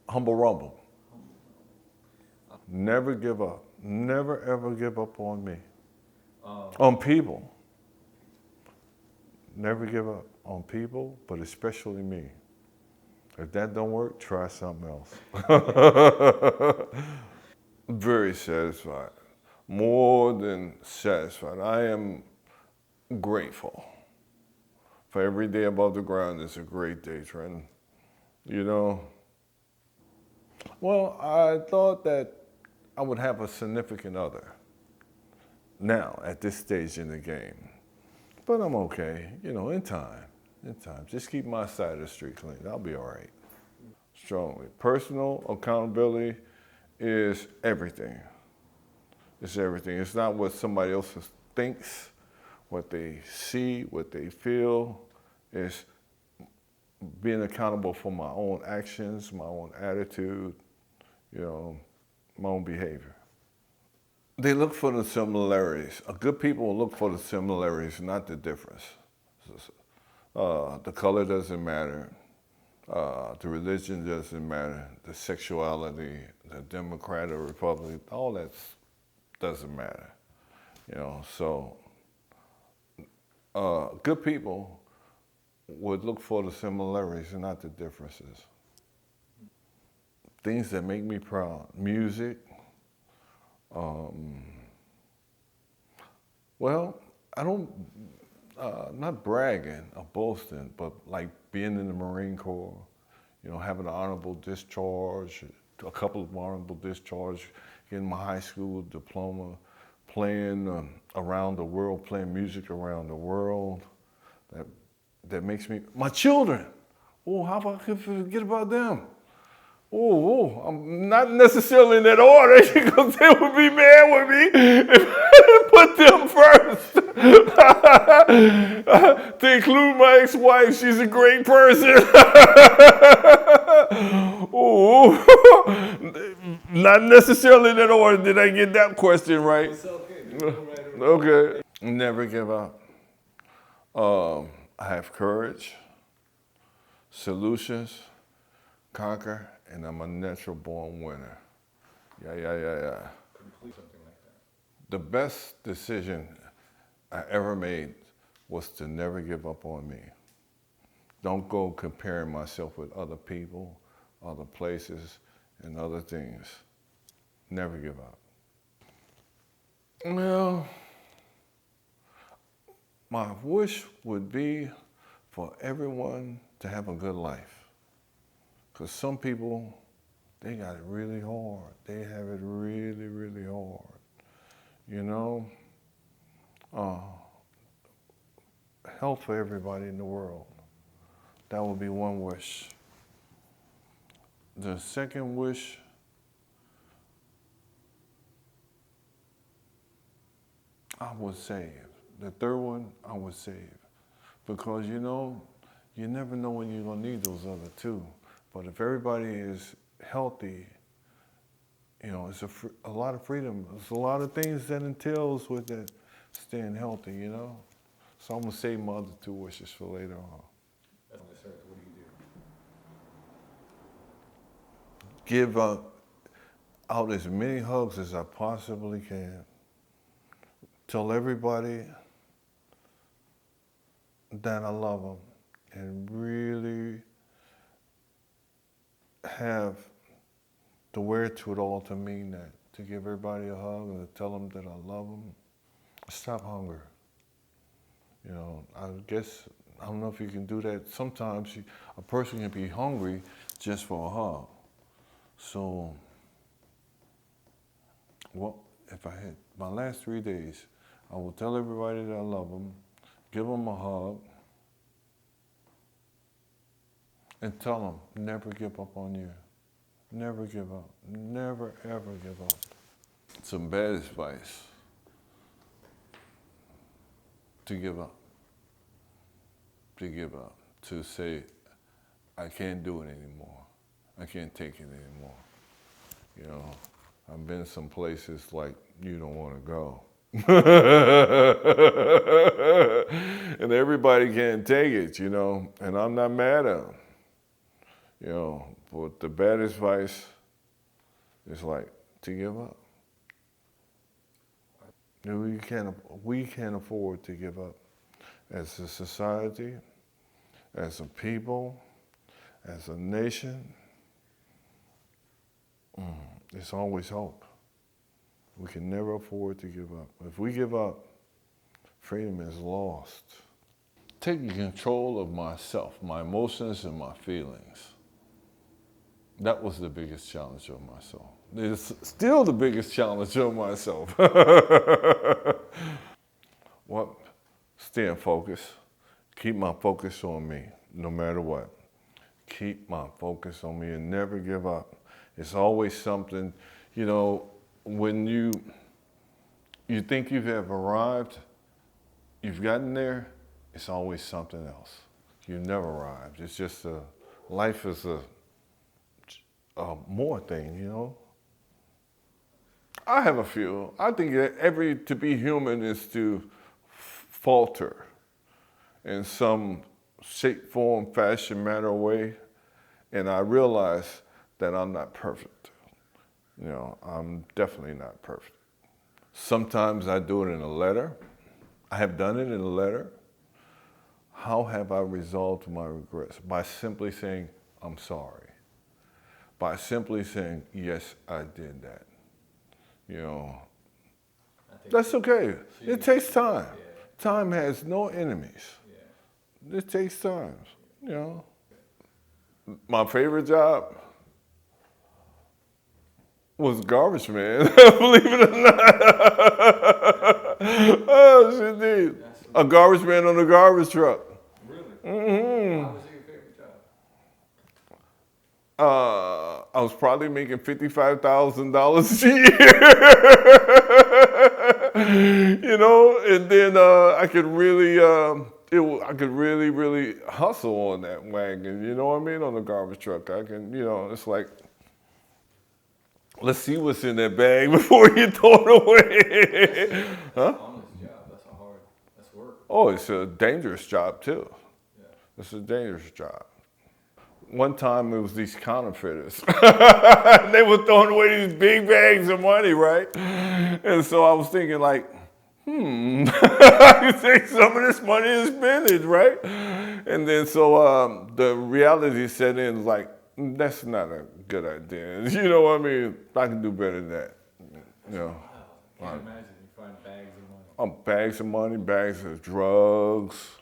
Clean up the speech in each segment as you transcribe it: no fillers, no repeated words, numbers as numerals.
Humble Rumble. Never give up. Never ever give up on me. On people. Never give up on people, but especially me. If that don't work, try something else. Very satisfied. More than satisfied. I am grateful. For every day above the ground is a great day, Trenton. You know, well, I thought that I would have a significant other now at this stage in the game. But I'm okay, you know, in time. In time. Just keep my side of the street clean. I'll be all right. Strongly. Personal accountability is everything. It's everything. It's not what somebody else thinks, what they see, what they feel. It's being accountable for my own actions, my own attitude, you know, my own behavior. They look for the similarities. A good people will look for the similarities, not the difference. The color doesn't matter. The religion doesn't matter. The sexuality, the Democrat or Republican, all that doesn't matter. You know, so good people would look for the similarities and not the differences. Things that make me proud. Music. Well, I don't, not bragging or boasting, but like being in the Marine Corps, you know, having an honorable discharge, a couple of honorable discharges, getting my high school diploma, playing around the world, playing music around the world. That makes me, my children. Oh, how about I forget about them? I'm not necessarily in that order because they would be mad with me if I put them first. To include my ex-wife, she's a great person. Not necessarily in that order. Did I get that question right? It's okay. Okay. Never give up. I have courage, solutions, conquer, and I'm a natural born winner. Yeah. Complete something like that. The best decision I ever made was to never give up on me. Don't go comparing myself with other people, other places, and other things. Never give up. Well, my wish would be for everyone to have a good life. Because some people, they got it really hard. They have it really, really hard. You know? Health for everybody in the world. That would be one wish. The second wish, I would save. The third one, I would save. Because, you know, you never know when you're going to need those other two. But if everybody is healthy, you know, it's a lot of freedom. There's a lot of things that entails with it, staying healthy, you know? So I'm going to save my other two wishes for later on. Yes, sir. What do you do? Give out as many hugs as I possibly can. Tell everybody that I love them and really have the wherewithal to mean that, to give everybody a hug and to tell them that I love them. Stop hunger. You know, I guess, I don't know if you can do that. Sometimes a person can be hungry just for a hug. So, well, if I had my last 3 days, I will tell everybody that I love them, give them a hug, and tell them, never give up on you. Never give up. Never, ever give up. Some bad advice. To give up. To give up. To say, I can't do it anymore. I can't take it anymore. You know, I've been some places like you don't want to go. And everybody can't take it, you know, and I'm not mad at them. You know, but the bad advice is like to give up. You know, we can't afford to give up as a society, as a people, as a nation. There's always hope. We can never afford to give up. If we give up, freedom is lost. Taking control of myself, my emotions and my feelings. That was the biggest challenge of myself. It's still the biggest challenge of myself. What? Stay in focus. Keep my focus on me, no matter what. Keep my focus on me and never give up. It's always something, you know, when you think you have arrived, you've gotten there, it's always something else. You've never arrived. It's just life is a more thing, you know. I have a few. I think that to be human is to falter in some shape, form, fashion, manner, way. And I realize that I'm not perfect. You know, I'm definitely not perfect. Sometimes I do it in a letter. I have done it in a letter. How have I resolved my regrets? By simply saying, I'm sorry. By simply saying, yes, I did that. You know, that's okay. It takes time. Time has no enemies. It takes time, you know. My favorite job was garbage man, believe it or not. Oh, shit, dude. A garbage man on a garbage truck. Really? Mm-hmm. How was it your favorite job? I was probably making $55,000 a year, you know, and then I could really, I could really, really hustle on that wagon. You know what I mean? On the garbage truck, I can, you know, it's like, let's see what's in that bag before you throw it away. Huh? That's that's work. Oh, it's a dangerous job too. Yeah. It's a dangerous job. One time it was these counterfeiters. They were throwing away these big bags of money, right? And so I was thinking like, I could take some of this money and spend it, right? And then so the reality set in like, that's not a good idea. You know what I mean? I can do better than that. You know. Wow. I can't imagine you find bags of money. Bags of money, bags of drugs,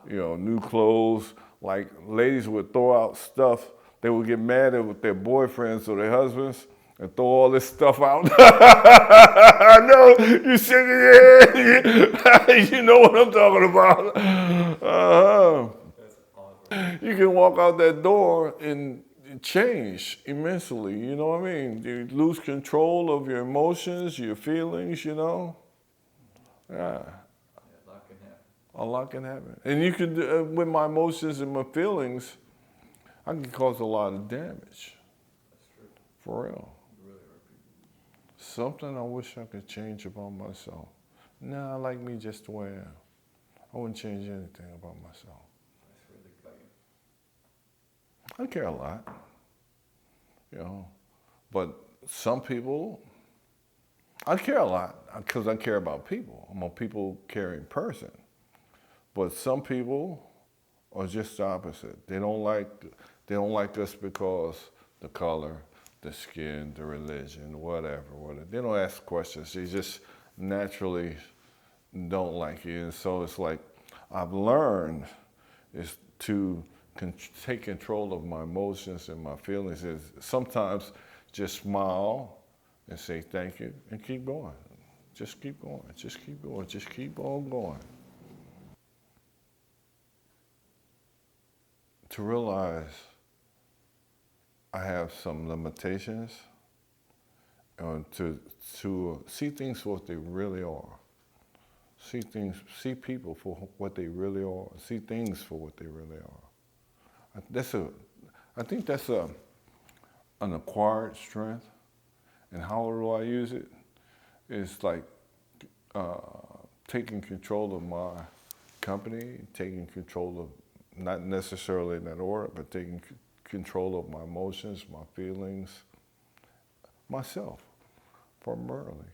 you know, new clothes. Like ladies would throw out stuff. They would get mad at their boyfriends or their husbands and throw all this stuff out. I know you shaking your head. You know what I'm talking about. That's awesome. You can walk out that door and change immensely. You know what I mean? You lose control of your emotions, your feelings. You know. Yeah. A lot can happen. And you can, with my emotions and my feelings, I can cause a lot of damage. That's true. For real. You really hurt people. Something I wish I could change about myself. Nah, I like me just the way I am. I wouldn't change anything about myself. That's really good. I care a lot, you know. But some people, I care a lot because I care about people. I'm a people-caring person. But some people are just the opposite. They don't like us because the color, the skin, the religion, whatever. They don't ask questions. They just naturally don't like you. And so it's like I've learned is to take control of my emotions and my feelings. Is sometimes just smile and say thank you and keep going. Just keep going. Just keep going. Just keep on going. To realize I have some limitations and to see things for what they really are. See people for what they really are. See things for what they really are. I think that's an acquired strength. And how do I use it? It's like taking control of my company, taking control of, not necessarily in that order, but taking control of my emotions, my feelings, myself, primarily.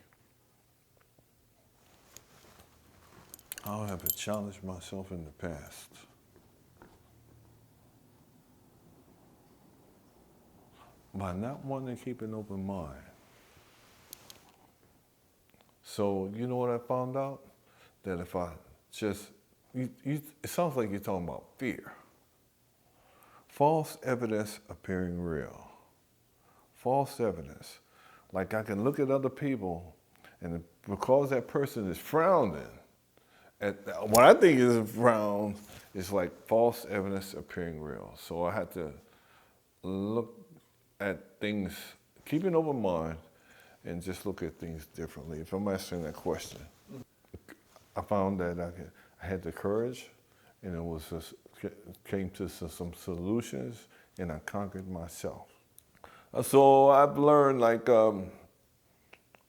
How have I challenged myself in the past? By not wanting to keep an open mind. So, you know what I found out? That if I just, it sounds like you're talking about fear. False evidence appearing real. False evidence. Like I can look at other people, and because that person is frowning, what I think is a frown is like false evidence appearing real. So I had to look at things, keep an open mind, and just look at things differently. If I'm answering that question, I found that I had the courage, and it was came to some solutions, and I conquered myself. So I've learned, like,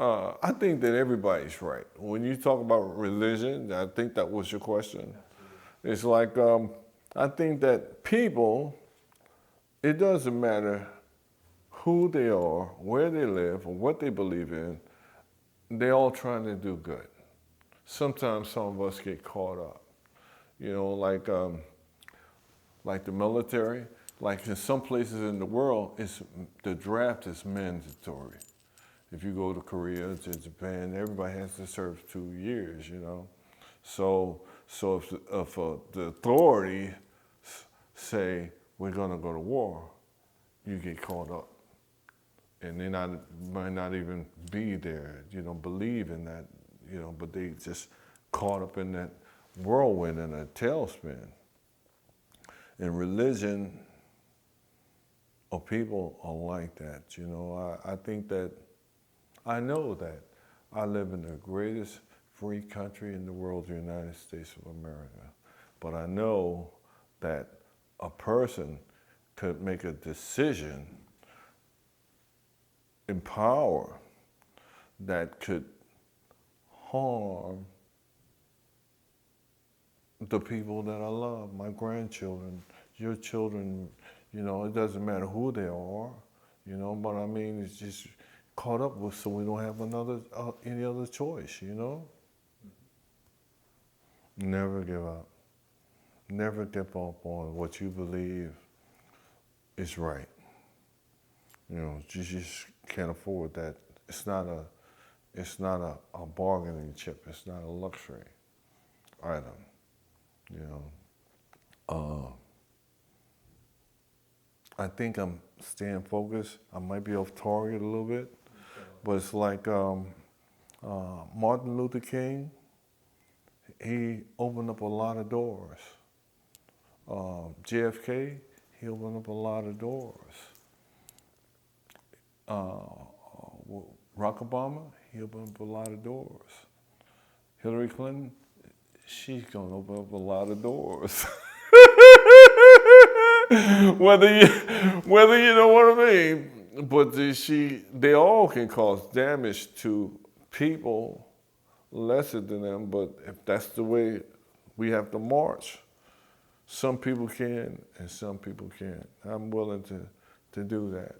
I think that everybody's right. When you talk about religion, I think that was your question. It's like, I think that people, it doesn't matter who they are, where they live, or what they believe in, they're all trying to do good. Sometimes some of us get caught up. You know, like the military, like in some places in the world, the draft is mandatory. If you go to Korea, to Japan, everybody has to serve 2 years, you know. So if the authority say, we're gonna go to war, you get caught up. And they might not even be there, you know, believe in that, you know, but they just caught up in that whirlwind and a tailspin. And religion or people are like that, you know. I think that, I know that I live in the greatest free country in the world, the United States of America. But I know that a person could make a decision in power that could harm the people that I love, my grandchildren, your children, you know, it doesn't matter who they are, you know, but I mean, it's just caught up with, so we don't have any other choice, you know? Never give up. Never give up on what you believe is right. You know, you just can't afford that. It's not a bargaining chip. It's not a luxury item. You know, I think I'm staying focused. I might be off target a little bit, but it's like Martin Luther King. He opened up a lot of doors. JFK, he opened up a lot of doors. Barack Obama, he opened up a lot of doors. Hillary Clinton, she's gonna open up a lot of doors. whether you know what I mean, but they all can cause damage to people lesser than them. But if that's the way we have to march, some people can and some people can't. I'm willing to do that.